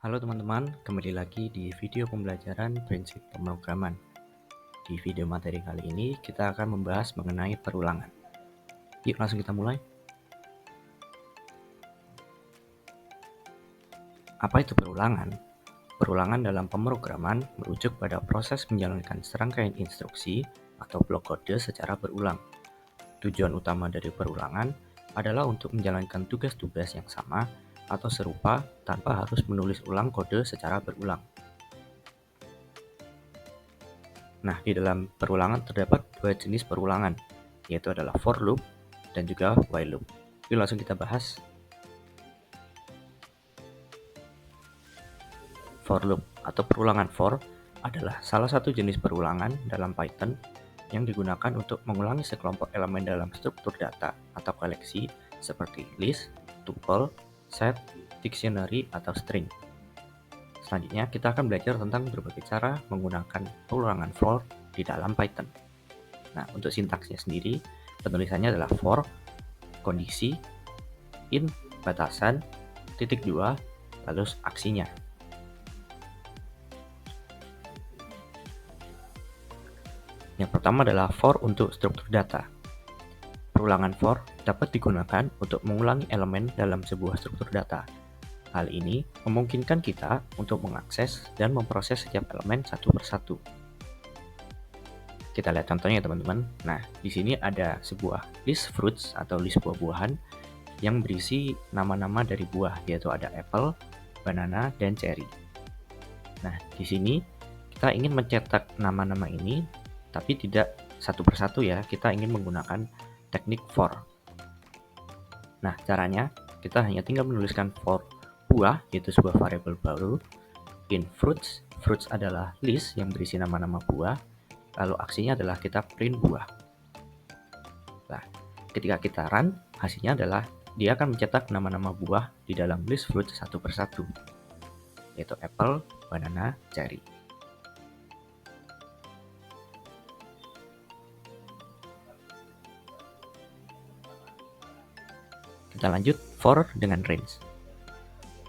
Halo teman-teman, kembali lagi di video pembelajaran prinsip pemrograman. Di video materi kali ini kita akan membahas mengenai perulangan. Yuk langsung kita mulai. Apa itu perulangan? Perulangan dalam pemrograman merujuk pada proses menjalankan serangkaian instruksi atau blok kode secara berulang. Tujuan utama dari perulangan adalah untuk menjalankan tugas-tugas yang sama atau serupa tanpa harus menulis ulang kode secara berulang. Nah, di dalam perulangan terdapat dua jenis perulangan, yaitu adalah for loop dan juga while loop. Yuk langsung kita bahas. For loop atau perulangan for adalah salah satu jenis perulangan dalam Python yang digunakan untuk mengulangi sekelompok elemen dalam struktur data atau koleksi seperti list, tuple, set, dictionary, atau string. Selanjutnya, kita akan belajar tentang berbagai cara menggunakan perulangan for di dalam Python. Nah, untuk sintaksnya sendiri, penulisannya adalah for, kondisi, in, batasan, titik 2, lalu aksinya. Yang pertama adalah for untuk struktur data. Perulangan for dapat digunakan untuk mengulangi elemen dalam sebuah struktur data. Hal ini memungkinkan kita untuk mengakses dan memproses setiap elemen satu persatu. Kita lihat contohnya teman-teman. Nah, di sini ada sebuah list fruits atau list buah-buahan yang berisi nama-nama dari buah, yaitu ada apple, banana, dan cherry. Nah, di sini kita ingin mencetak nama-nama ini, tapi tidak satu persatu ya, kita ingin menggunakan teknik for. Nah, caranya kita hanya tinggal menuliskan for buah, yaitu sebuah variabel baru, in fruits, fruits adalah list yang berisi nama-nama buah, lalu aksinya adalah kita print buah. Nah, ketika kita run, hasilnya adalah dia akan mencetak nama-nama buah di dalam list fruits satu persatu, yaitu apple, banana, cherry. Kita lanjut for dengan range.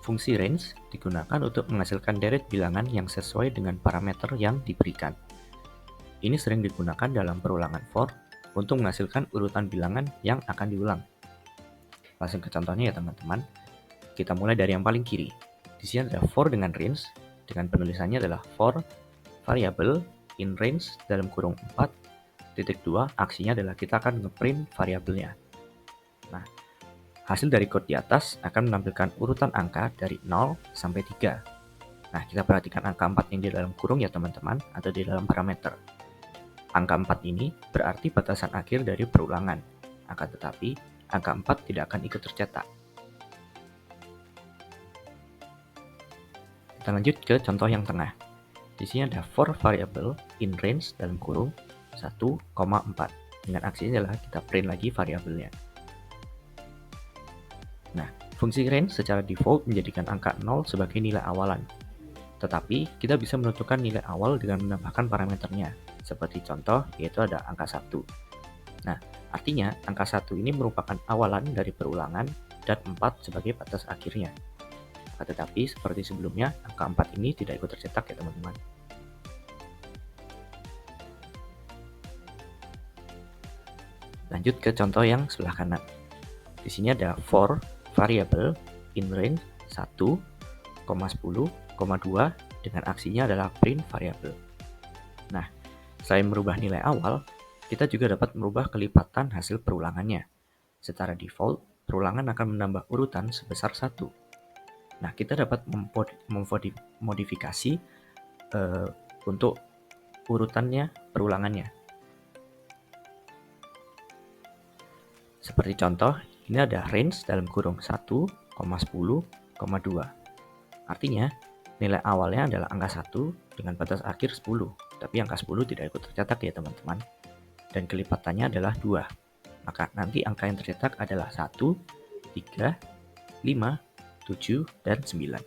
Fungsi range digunakan untuk menghasilkan deret bilangan yang sesuai dengan parameter yang diberikan. Ini sering digunakan dalam perulangan for untuk menghasilkan urutan bilangan yang akan diulang. Langsung ke contohnya ya teman-teman. Kita mulai dari yang paling kiri. Di sini ada for dengan range, dengan penulisannya adalah for variabel in range dalam kurung 4.2, aksinya adalah kita akan ngeprint variabelnya. Nah, hasil dari code di atas akan menampilkan urutan angka dari 0 sampai 3. Nah, kita perhatikan angka 4 yang di dalam kurung ya teman-teman, atau di dalam parameter. Angka 4 ini berarti batasan akhir dari perulangan. Akan tetapi, angka 4 tidak akan ikut tercetak. Kita lanjut ke contoh yang tengah. Di sini ada for variable in range dalam kurung 1,4. Dengan aksinya adalah kita print lagi variabelnya. Nah, fungsi range secara default menjadikan angka 0 sebagai nilai awalan. Tetapi, kita bisa menentukan nilai awal dengan menambahkan parameternya. Seperti contoh, yaitu ada angka 1. Nah, artinya angka 1 ini merupakan awalan dari perulangan dan 4 sebagai batas akhirnya. Tetapi, seperti sebelumnya, angka 4 ini tidak ikut tercetak ya teman-teman. Lanjut ke contoh yang sebelah kanan. Di sini ada for variable in range 1,10,2 dengan aksinya adalah print variable. Nah, selain merubah nilai awal, kita juga dapat merubah kelipatan hasil perulangannya. Secara default, perulangan akan menambah urutan sebesar 1. Nah, kita dapat memodifikasi untuk urutannya perulangannya. Seperti contoh, ini ada range dalam kurung 1,10,2. Artinya, nilai awalnya adalah angka 1 dengan batas akhir 10, tapi angka 10 tidak ikut tercetak ya teman-teman. Dan kelipatannya adalah 2. Maka nanti angka yang tercetak adalah 1, 3, 5, 7, dan 9.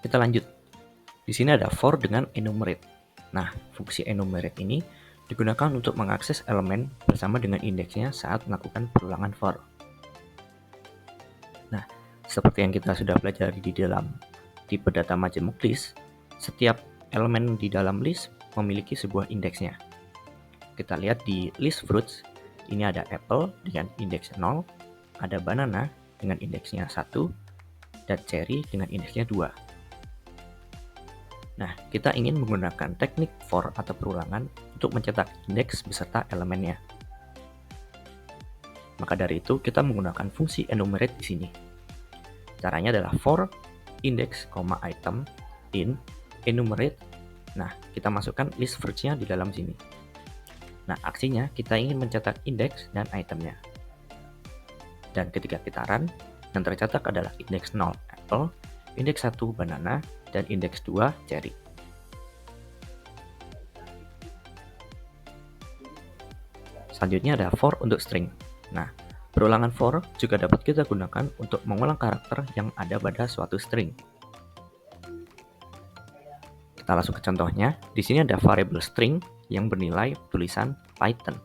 Kita lanjut. Di sini ada for dengan enumerate. Nah, fungsi enumerate ini digunakan untuk mengakses elemen bersama dengan indeksnya saat melakukan perulangan for. Nah, seperti yang kita sudah pelajari di dalam tipe data majemuk list, setiap elemen di dalam list memiliki sebuah indeksnya. Kita lihat di list fruits, ini ada apple dengan indeks 0, ada banana dengan indeksnya 1, dan cherry dengan indeksnya 2. Nah, kita ingin menggunakan teknik for atau perulangan untuk mencetak indeks beserta elemennya. Maka dari itu, kita menggunakan fungsi enumerate di sini. Caranya adalah for index, item in enumerate. Nah, kita masukkan list fruits-nya di dalam sini. Nah, aksinya kita ingin mencetak indeks dan itemnya. Dan ketika kita run, yang tercetak adalah indeks 0 apple, indeks 1 banana, dan indeks 2 cherry. Selanjutnya ada for untuk string. Nah, perulangan for juga dapat kita gunakan untuk mengulang karakter yang ada pada suatu string. Kita langsung ke contohnya. Di sini ada variable string yang bernilai tulisan Python.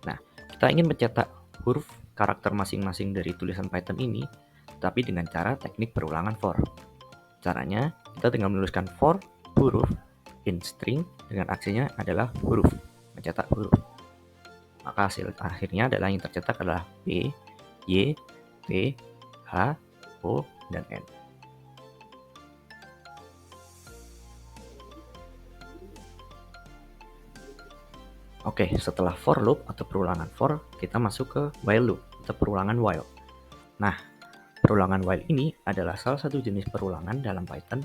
Nah, kita ingin mencetak huruf karakter masing-masing dari tulisan Python ini, tapi dengan cara teknik perulangan for. Caranya, kita tinggal menuliskan for huruf in string dengan aksinya adalah huruf, mencetak huruf. Maka hasil akhirnya adalah yang tercetak adalah B, Y, P, H, O, dan N. Oke, setelah for loop atau perulangan for, kita masuk ke while loop atau perulangan while. Nah, perulangan while ini adalah salah satu jenis perulangan dalam Python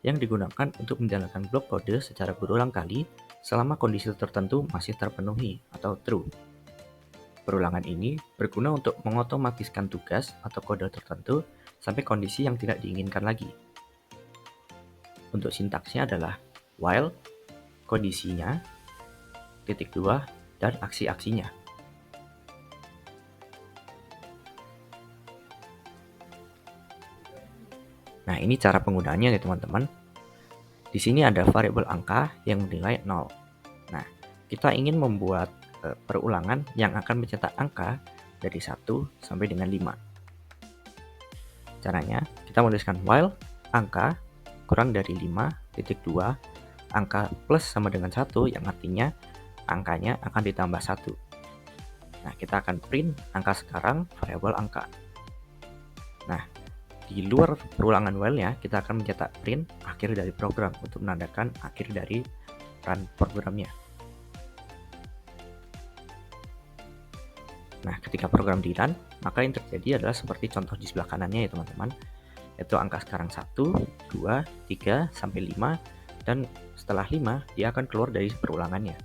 yang digunakan untuk menjalankan blok kode secara berulang kali selama kondisi tertentu masih terpenuhi atau true. Perulangan ini berguna untuk mengotomatiskan tugas atau kode tertentu sampai kondisi yang tidak diinginkan lagi. Untuk sintaksnya adalah while, kondisinya, titik 2, dan aksi-aksinya. Nah, ini cara penggunaannya ya teman-teman. Di sini ada variabel angka yang bernilai 0. Nah, kita ingin membuat perulangan yang akan mencetak angka dari 1 sampai dengan 5. Caranya, kita menuliskan while angka kurang dari 5.2, angka plus sama dengan 1 yang artinya angkanya akan ditambah 1. Nah, kita akan print angka sekarang variabel angka. Nah, di luar perulangan while-nya, kita akan mencetak print akhir dari program untuk menandakan akhir dari run programnya. Nah, ketika program di run, maka yang terjadi adalah seperti contoh di sebelah kanannya ya teman-teman, yaitu angka sekarang 1, 2, 3, sampai 5, dan setelah 5, dia akan keluar dari perulangannya.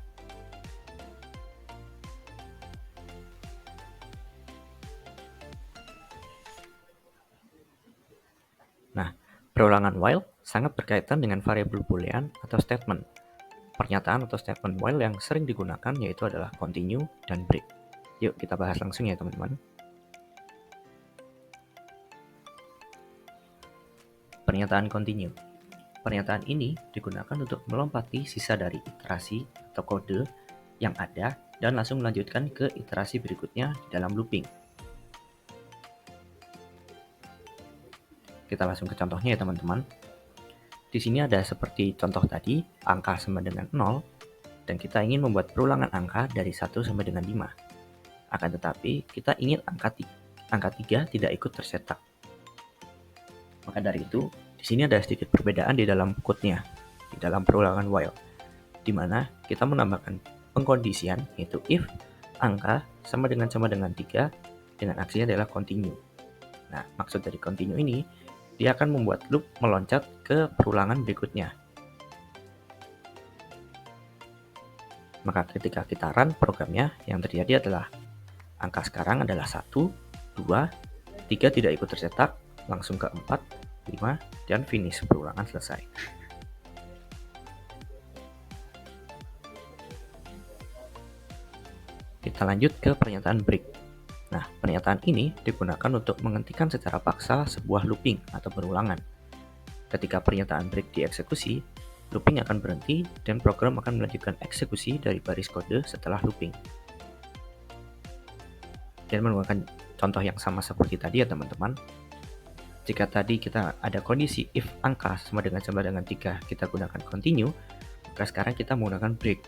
Nah, perulangan while sangat berkaitan dengan variabel boolean atau statement. Pernyataan atau statement while yang sering digunakan yaitu adalah continue dan break. Yuk kita bahas langsung ya teman-teman. Pernyataan continue. Pernyataan ini digunakan untuk melompati sisa dari iterasi atau kode yang ada dan langsung melanjutkan ke iterasi berikutnya di dalam looping. Kita langsung ke contohnya ya teman-teman. Di sini ada seperti contoh tadi, angka sama dengan 0, dan kita ingin membuat perulangan angka dari 1 sampai dengan 5. Akan tetapi, kita ingin angka 3 tidak ikut tercetak. Maka dari itu, di sini ada sedikit perbedaan di dalam code-nya, di dalam perulangan while, di mana kita menambahkan pengkondisian, yaitu if angka sama dengan 3 dengan aksinya adalah continue. Nah, maksud dari continue ini, dia akan membuat loop meloncat ke perulangan berikutnya. Maka ketika kita run programnya, yang terjadi adalah angka sekarang adalah 1, 2, 3 tidak ikut tercetak, langsung ke 4, 5, dan finish, perulangan selesai. Kita lanjut ke pernyataan break. Nah, pernyataan ini digunakan untuk menghentikan secara paksa sebuah looping atau perulangan. Ketika pernyataan break dieksekusi, looping akan berhenti dan program akan melanjutkan eksekusi dari baris kode setelah looping. Dan menggunakan contoh yang sama seperti tadi ya teman-teman. Jika tadi kita ada kondisi if angka sama dengan 3, kita gunakan continue, maka sekarang kita menggunakan break.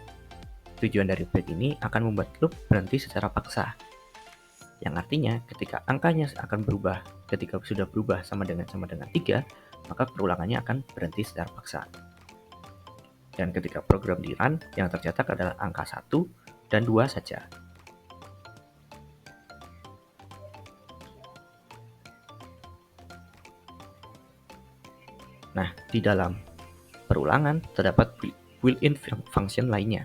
Tujuan dari break ini akan membuat loop berhenti secara paksa. Yang artinya ketika angkanya akan berubah, ketika sudah berubah sama dengan 3, maka perulangannya akan berhenti secara paksa. Dan ketika program di run, yang tercetak adalah angka 1 dan 2 saja. Nah, di dalam perulangan terdapat built-in function lainnya.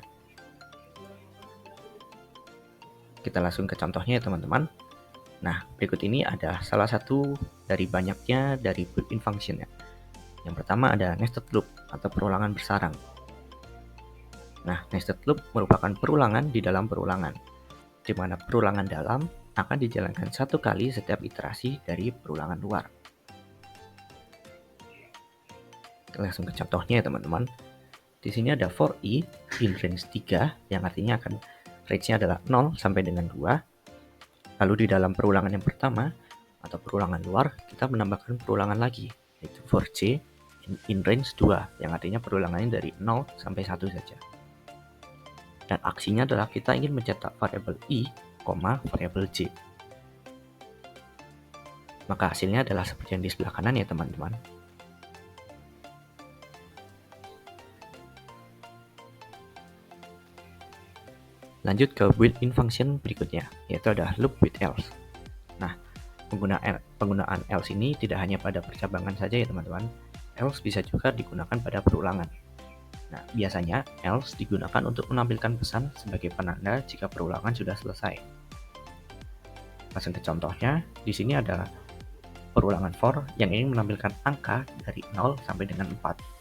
Kita langsung ke contohnya ya teman-teman. Nah, berikut ini ada salah satu dari banyaknya dari built-in function-nya. Yang pertama ada nested loop atau perulangan bersarang. Nah, nested loop merupakan perulangan di dalam perulangan, di mana perulangan dalam akan dijalankan satu kali setiap iterasi dari perulangan luar. Langsung ke contohnya ya teman-teman. Di sini ada for i in range 3 yang artinya akan range-nya adalah 0 sampai dengan 2. Lalu di dalam perulangan yang pertama atau perulangan luar, kita menambahkan perulangan lagi, yaitu for j in range 2 yang artinya perulangannya dari 0 sampai 1 saja. Dan aksinya adalah kita ingin mencetak variabel i, variabel j. Maka hasilnya adalah seperti yang di sebelah kanan ya teman-teman. Lanjut ke built-in function berikutnya, yaitu ada loop with else. Nah, penggunaan else ini tidak hanya pada percabangan saja ya teman-teman. Else bisa juga digunakan pada perulangan. Nah, biasanya else digunakan untuk menampilkan pesan sebagai penanda jika perulangan sudah selesai. Langsung ke contohnya, di sini ada perulangan for yang ingin menampilkan angka dari 0 sampai dengan 4.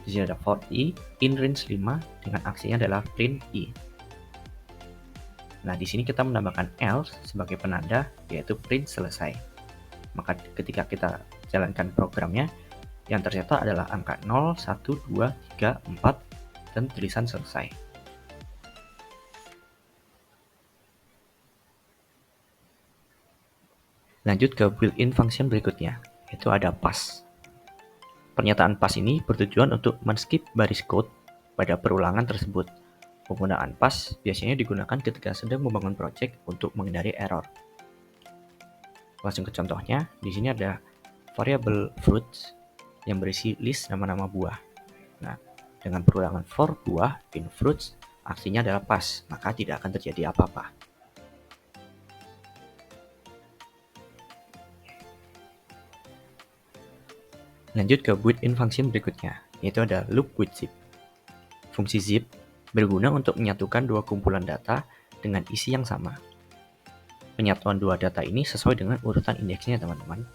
Di sini ada for i in range 5 dengan aksinya adalah print i. Nah, di sini kita menambahkan else sebagai penanda, yaitu print selesai. Maka ketika kita jalankan programnya, yang tercetak adalah angka 0, 1, 2, 3, 4, dan tulisan selesai. Lanjut ke built-in function berikutnya, yaitu ada pass. Pernyataan pass ini bertujuan untuk men-skip baris code pada perulangan tersebut. Penggunaan pass biasanya digunakan ketika sedang membangun project untuk menghindari error. Langsung ke contohnya, di sini ada variabel fruits yang berisi list nama-nama buah. Nah, dengan perulangan for buah in fruits, aksinya adalah pass, maka tidak akan terjadi apa-apa. Lanjut ke built-in function berikutnya, yaitu ada loop with zip. Fungsi zip berguna untuk menyatukan dua kumpulan data dengan isi yang sama. Penyatuan dua data ini sesuai dengan urutan indeksnya, teman-teman.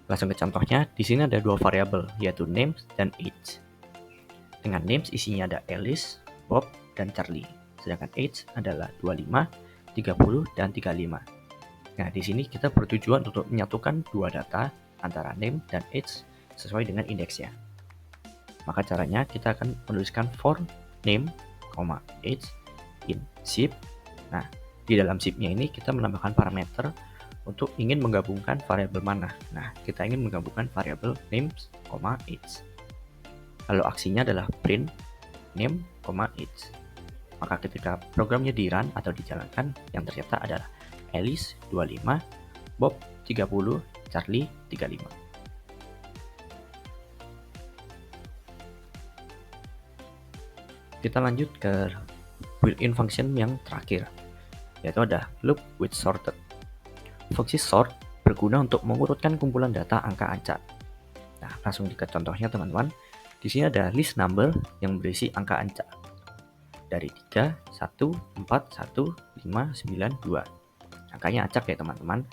Langsung ke contohnya, di sini ada dua variabel, yaitu names dan age. Dengan names isinya ada Alice, Bob, dan Charlie. Sedangkan age adalah 25, 30, dan 35. Nah, di sini kita bertujuan untuk menyatukan dua data antara name dan age sesuai dengan indeksnya. Maka caranya kita akan menuliskan for name, age in zip. Nah, di dalam zipnya ini kita menambahkan parameter untuk ingin menggabungkan variabel mana. Nah, kita ingin menggabungkan variabel names, age. Lalu aksinya adalah print name, age. Maka ketika programnya di run atau dijalankan, yang tercetak adalah Alice 25, Bob 30, Charlie 35. Kita lanjut ke built-in function yang terakhir, yaitu ada loop with sorted. Fungsi sort berguna untuk mengurutkan kumpulan data angka acak. Nah, langsung ke contohnya teman-teman. Di sini ada list number yang berisi angka acak dari 3, 1, 4, 1, 5, 9, 2. Angkanya acak ya teman-teman.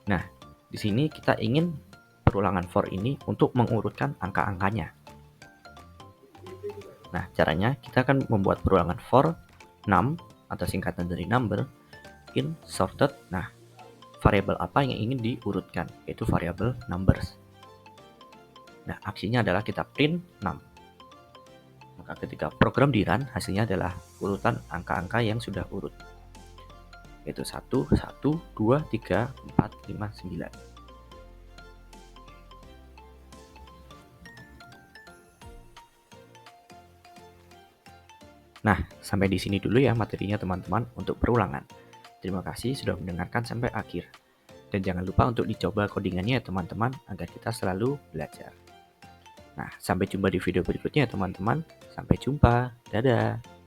Nah, di sini kita ingin perulangan for ini untuk mengurutkan angka-angkanya. Nah, caranya kita akan membuat perulangan for num atau singkatan dari number in sorted. Nah, variabel apa yang ingin diurutkan, yaitu variabel numbers. Nah, aksinya adalah kita print 6. Maka ketika program di-run, hasilnya adalah urutan angka-angka yang sudah urut, yaitu 1, 1, 2, 3, 4, 5, 9. Nah, sampai di sini dulu ya materinya teman-teman untuk perulangan. Terima kasih sudah mendengarkan sampai akhir. Dan jangan lupa untuk dicoba codingannya ya teman-teman, agar kita selalu belajar. Nah, sampai jumpa di video berikutnya ya teman-teman. Sampai jumpa. Dadah.